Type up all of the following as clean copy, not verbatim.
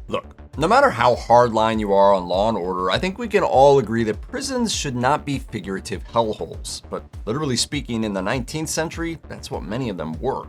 Look, no matter how hardline you are on law and order, I think we can all agree that prisons should not be figurative hellholes. But literally speaking, in the 19th century, that's what many of them were.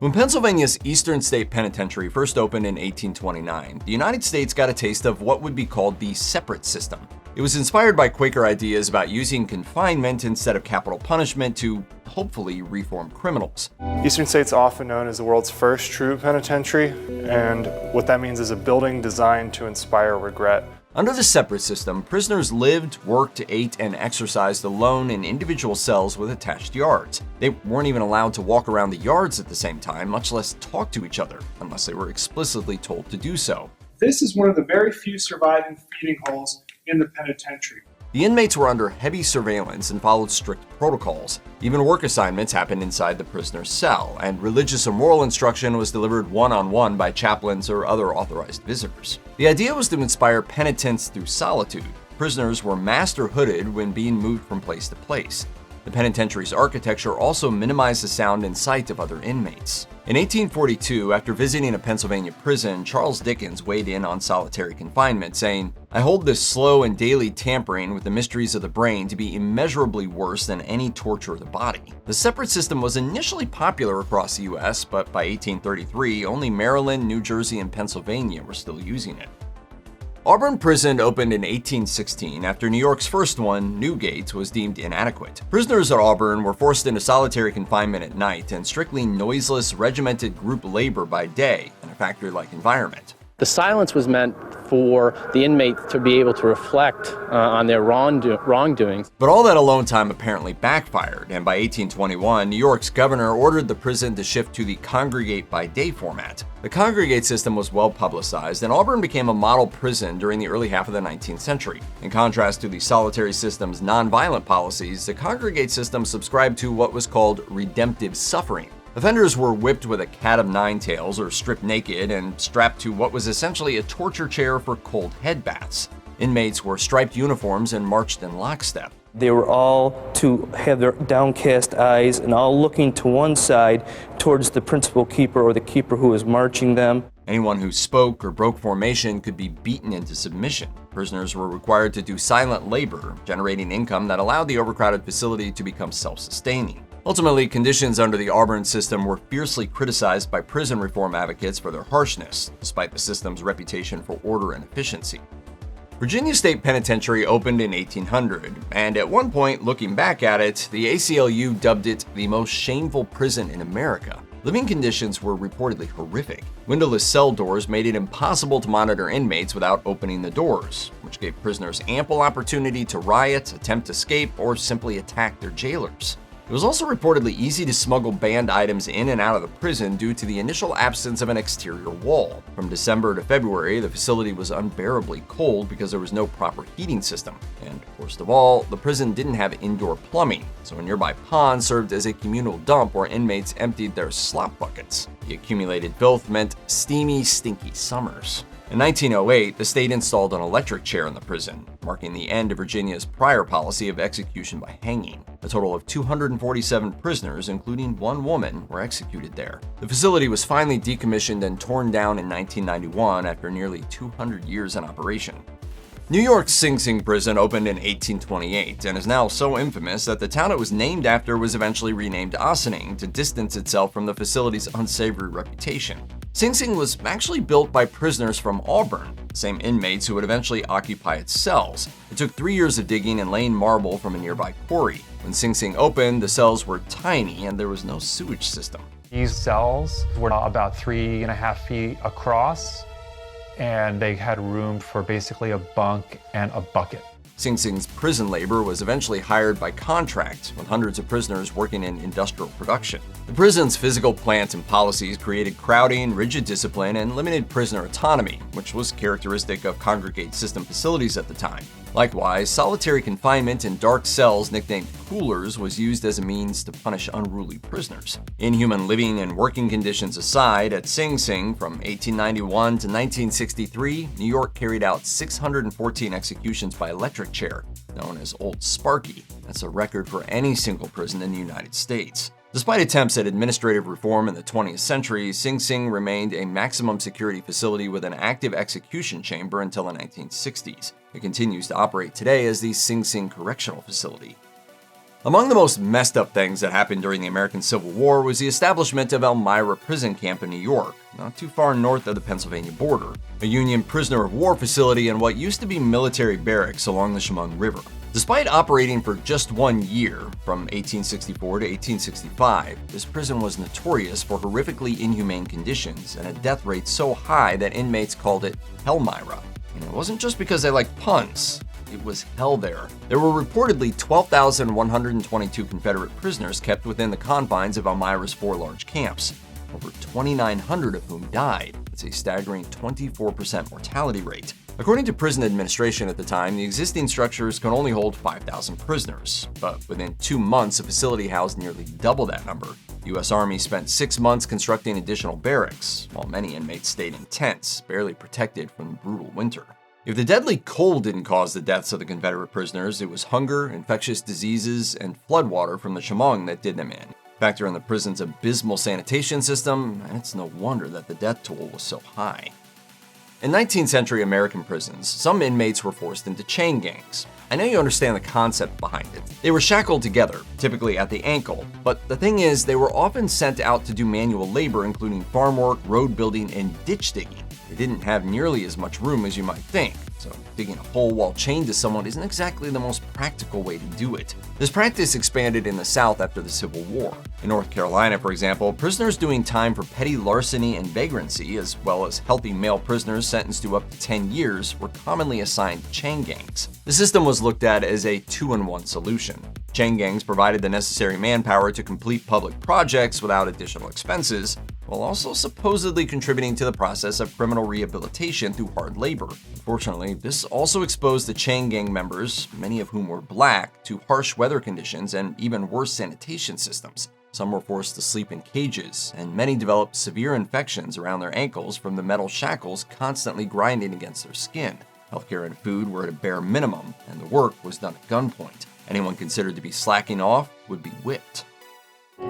When Pennsylvania's Eastern State Penitentiary first opened in 1829, the United States got a taste of what would be called the separate system. It was inspired by Quaker ideas about using confinement instead of capital punishment to hopefully reform criminals. Eastern State's often known as the world's first true penitentiary, and what that means is a building designed to inspire regret. Under the separate system, prisoners lived, worked, ate, and exercised alone in individual cells with attached yards. They weren't even allowed to walk around the yards at the same time, much less talk to each other, unless they were explicitly told to do so. This is one of the very few surviving feeding holes in the penitentiary. The inmates were under heavy surveillance and followed strict protocols. Even work assignments happened inside the prisoner's cell, and religious or moral instruction was delivered one-on-one by chaplains or other authorized visitors. The idea was to inspire penitence through solitude. Prisoners were master-hooded when being moved from place to place. The penitentiary's architecture also minimized the sound and sight of other inmates. In 1842, after visiting a Pennsylvania prison, Charles Dickens weighed in on solitary confinement, saying, "I hold this slow and daily tampering with the mysteries of the brain to be immeasurably worse than any torture of the body." The separate system was initially popular across the U.S., but by 1833, only Maryland, New Jersey, and Pennsylvania were still using it. Auburn Prison opened in 1816 after New York's first one, Newgate, was deemed inadequate. Prisoners at Auburn were forced into solitary confinement at night and strictly noiseless, regimented group labor by day in a factory-like environment. The silence was meant for the inmate to be able to reflect on their wrongdoings. But all that alone time apparently backfired, and by 1821, New York's governor ordered the prison to shift to the Congregate by day format. The Congregate System was well publicized, and Auburn became a model prison during the early half of the 19th century. In contrast to the solitary system's nonviolent policies, the Congregate System subscribed to what was called redemptive suffering. Offenders were whipped with a cat of nine tails or stripped naked and strapped to what was essentially a torture chair for cold head baths. Inmates wore striped uniforms and marched in lockstep. They were all to have their downcast eyes and all looking to one side towards the principal keeper or the keeper who was marching them. Anyone who spoke or broke formation could be beaten into submission. Prisoners were required to do silent labor, generating income that allowed the overcrowded facility to become self-sustaining. Ultimately, conditions under the Auburn system were fiercely criticized by prison reform advocates for their harshness, despite the system's reputation for order and efficiency. Virginia State Penitentiary opened in 1800, and at one point, looking back at it, the ACLU dubbed it the most shameful prison in America. Living conditions were reportedly horrific. Windowless cell doors made it impossible to monitor inmates without opening the doors, which gave prisoners ample opportunity to riot, attempt escape, or simply attack their jailers. It was also reportedly easy to smuggle banned items in and out of the prison due to the initial absence of an exterior wall. From December to February, the facility was unbearably cold because there was no proper heating system. And worst of all, the prison didn't have indoor plumbing, so a nearby pond served as a communal dump where inmates emptied their slop buckets. The accumulated filth meant steamy, stinky summers. In 1908, the state installed an electric chair in the prison, marking the end of Virginia's prior policy of execution by hanging. A total of 247 prisoners, including one woman, were executed there. The facility was finally decommissioned and torn down in 1991 after nearly 200 years in operation. New York's Sing Sing prison opened in 1828 and is now so infamous that the town it was named after was eventually renamed Ossining to distance itself from the facility's unsavory reputation. Sing Sing was actually built by prisoners from Auburn, the same inmates who would eventually occupy its cells. It took 3 years of digging and laying marble from a nearby quarry. When Sing Sing opened, the cells were tiny and there was no sewage system. These cells were about 3.5 feet across, and they had room for basically a bunk and a bucket. Sing Sing's prison labor was eventually hired by contract, with hundreds of prisoners working in industrial production. The prison's physical plant and policies created crowding, rigid discipline, and limited prisoner autonomy, which was characteristic of Congregate System facilities at the time. Likewise, solitary confinement in dark cells nicknamed coolers was used as a means to punish unruly prisoners. Inhuman living and working conditions aside, at Sing Sing from 1891 to 1963, New York carried out 614 executions by electric chair, known as Old Sparky. That's a record for any single prison in the United States. Despite attempts at administrative reform in the 20th century, Sing Sing remained a maximum security facility with an active execution chamber until the 1960s. It continues to operate today as the Sing Sing Correctional Facility. Among the most messed up things that happened during the American Civil War was the establishment of Elmira Prison Camp in New York, not too far north of the Pennsylvania border, a Union prisoner of war facility in what used to be military barracks along the Chemung River. Despite operating for just 1 year, from 1864 to 1865, this prison was notorious for horrifically inhumane conditions and a death rate so high that inmates called it Elmira. And it wasn't just because they liked puns. It was hell there. There were reportedly 12,122 Confederate prisoners kept within the confines of Elmira's 4 large camps, over 2,900 of whom died. It's a staggering 24% mortality rate. According to prison administration at the time, the existing structures could only hold 5,000 prisoners, but within 2 months, the facility housed nearly double that number. The U.S. Army spent 6 months constructing additional barracks, while many inmates stayed in tents, barely protected from the brutal winter. If the deadly cold didn't cause the deaths of the Confederate prisoners, it was hunger, infectious diseases, and floodwater from the Chemung that did them in. Factor in the prison's abysmal sanitation system, and it's no wonder that the death toll was so high. In 19th century American prisons, some inmates were forced into chain gangs. I know you understand the concept behind it. They were shackled together, typically at the ankle, but the thing is, they were often sent out to do manual labor, including farm work, road building, and ditch digging. They didn't have nearly as much room as you might think, so digging a hole while chained to someone isn't exactly the most practical way to do it. This practice expanded in the South after the Civil War. In North Carolina, for example, prisoners doing time for petty larceny and vagrancy, as well as healthy male prisoners sentenced to up to 10 years, were commonly assigned chain gangs. The system was looked at as a 2-in-1 solution. Chain gangs provided the necessary manpower to complete public projects without additional expenses, while also supposedly contributing to the process of criminal rehabilitation through hard labor. Unfortunately, this also exposed the chain gang members, many of whom were black, to harsh weather conditions and even worse sanitation systems. Some were forced to sleep in cages, and many developed severe infections around their ankles from the metal shackles constantly grinding against their skin. Healthcare and food were at a bare minimum, and the work was done at gunpoint. Anyone considered to be slacking off would be whipped.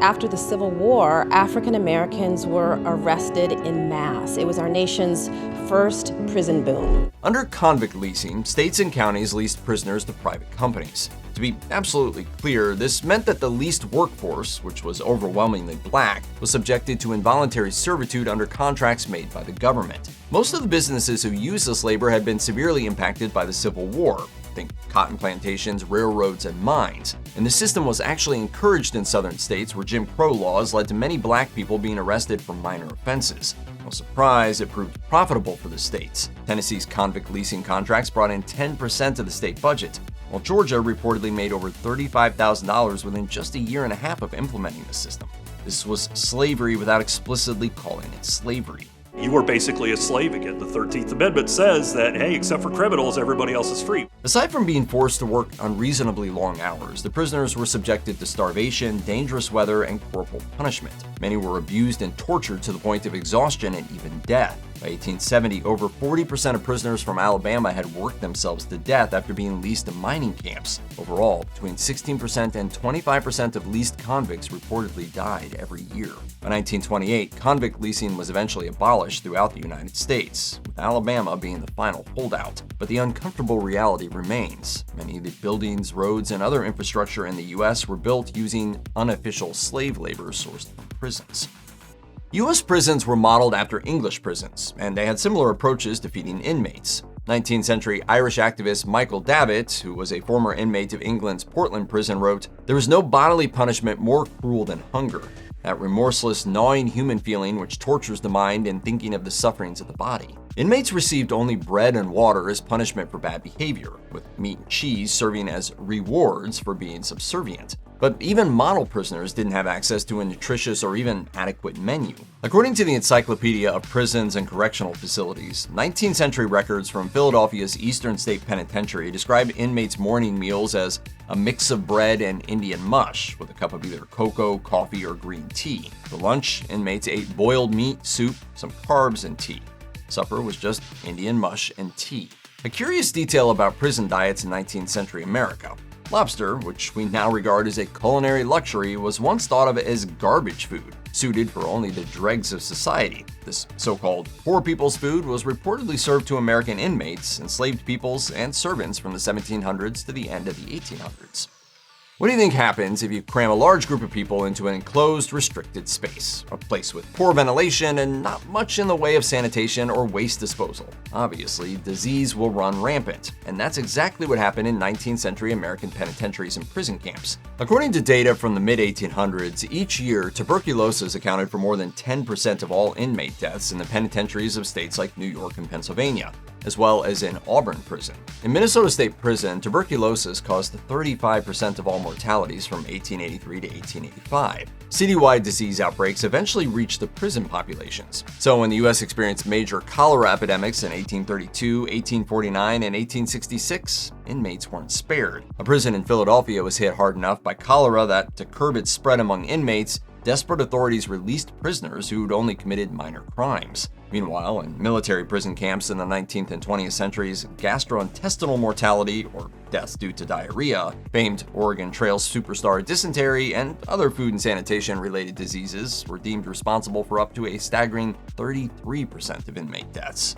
After the Civil War, African Americans were arrested en masse. It was our nation's first prison boom. Under convict leasing, states and counties leased prisoners to private companies. To be absolutely clear, this meant that the leased workforce, which was overwhelmingly black, was subjected to involuntary servitude under contracts made by the government. Most of the businesses who used this labor had been severely impacted by the Civil War. Think cotton plantations, railroads, and mines. And the system was actually encouraged in southern states where Jim Crow laws led to many black people being arrested for minor offenses. No surprise, it proved profitable for the states. Tennessee's convict leasing contracts brought in 10% of the state budget, while Georgia reportedly made over $35,000 within just a year and a half of implementing the system. This was slavery without explicitly calling it slavery. You are basically a slave again. The 13th Amendment says that, hey, except for criminals, everybody else is free. Aside from being forced to work unreasonably long hours, the prisoners were subjected to starvation, dangerous weather, and corporal punishment. Many were abused and tortured to the point of exhaustion and even death. By 1870, over 40% of prisoners from Alabama had worked themselves to death after being leased to mining camps. Overall, between 16% and 25% of leased convicts reportedly died every year. By 1928, convict leasing was eventually abolished throughout the United States, with Alabama being the final holdout. But the uncomfortable reality remains. Many of the buildings, roads, and other infrastructure in the U.S. were built using unofficial slave labor sourced from prisons. U.S. prisons were modeled after English prisons, and they had similar approaches to feeding inmates. 19th century Irish activist Michael Davitt, who was a former inmate of England's Portland prison, wrote, "There is no bodily punishment more cruel than hunger, that remorseless, gnawing human feeling which tortures the mind in thinking of the sufferings of the body." Inmates received only bread and water as punishment for bad behavior, with meat and cheese serving as rewards for being subservient. But even model prisoners didn't have access to a nutritious or even adequate menu. According to the Encyclopedia of Prisons and Correctional Facilities, 19th century records from Philadelphia's Eastern State Penitentiary describe inmates' morning meals as a mix of bread and Indian mush, with a cup of either cocoa, coffee, or green tea. For lunch, inmates ate boiled meat, soup, some carbs, and tea. Supper was just Indian mush and tea. A curious detail about prison diets in 19th century America. Lobster, which we now regard as a culinary luxury, was once thought of as garbage food, suited for only the dregs of society. This so-called poor people's food was reportedly served to American inmates, enslaved peoples, and servants from the 1700s to the end of the 1800s. What do you think happens if you cram a large group of people into an enclosed, restricted space? A place with poor ventilation and not much in the way of sanitation or waste disposal. Obviously, disease will run rampant, and that's exactly what happened in 19th century American penitentiaries and prison camps. According to data from the mid-1800s, each year, tuberculosis accounted for more than 10% of all inmate deaths in the penitentiaries of states like New York and Pennsylvania, as well as in Auburn Prison. In Minnesota State Prison, tuberculosis caused 35% of all mortalities from 1883 to 1885. Citywide disease outbreaks eventually reached the prison populations. So when the U.S. experienced major cholera epidemics in 1832, 1849, and 1866, inmates weren't spared. A prison in Philadelphia was hit hard enough by cholera that, to curb its spread among inmates, desperate authorities released prisoners who'd only committed minor crimes. Meanwhile, in military prison camps in the 19th and 20th centuries, gastrointestinal mortality, or deaths due to diarrhea, famed Oregon Trail superstar dysentery, and other food and sanitation-related diseases were deemed responsible for up to a staggering 33% of inmate deaths.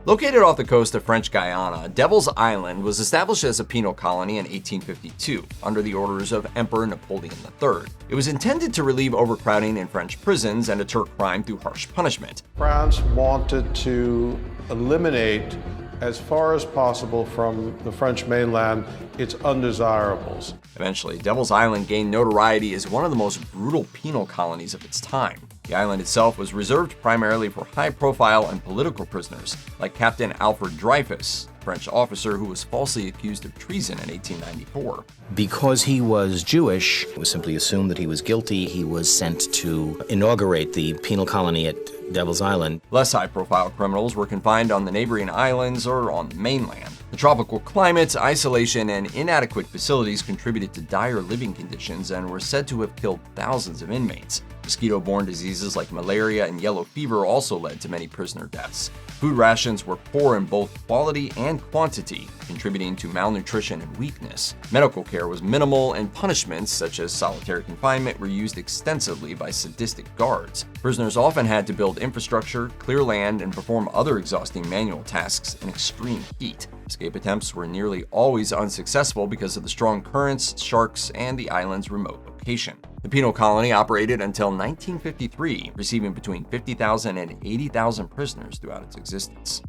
Located off the coast of French Guiana, Devil's Island was established as a penal colony in 1852 under the orders of Emperor Napoleon III. It was intended to relieve overcrowding in French prisons and deter crime through harsh punishment. France wanted to eliminate, as far as possible from the French mainland, its undesirables. Eventually, Devil's Island gained notoriety as one of the most brutal penal colonies of its time. The island itself was reserved primarily for high-profile and political prisoners, like Captain Alfred Dreyfus, a French officer who was falsely accused of treason in 1894. Because he was Jewish, it was simply assumed that he was guilty. He was sent to inaugurate the penal colony at Devil's Island. Less high-profile criminals were confined on the neighboring islands or on the mainland. The tropical climate, isolation, and inadequate facilities contributed to dire living conditions and were said to have killed thousands of inmates. Mosquito-borne diseases like malaria and yellow fever also led to many prisoner deaths. Food rations were poor in both quality and quantity, contributing to malnutrition and weakness. Medical care was minimal, and punishments, such as solitary confinement, were used extensively by sadistic guards. Prisoners often had to build infrastructure, clear land, and perform other exhausting manual tasks in extreme heat. Escape attempts were nearly always unsuccessful because of the strong currents, sharks, and the island's remote location. The penal colony operated until 1953, receiving between 50,000 and 80,000 prisoners throughout its existence.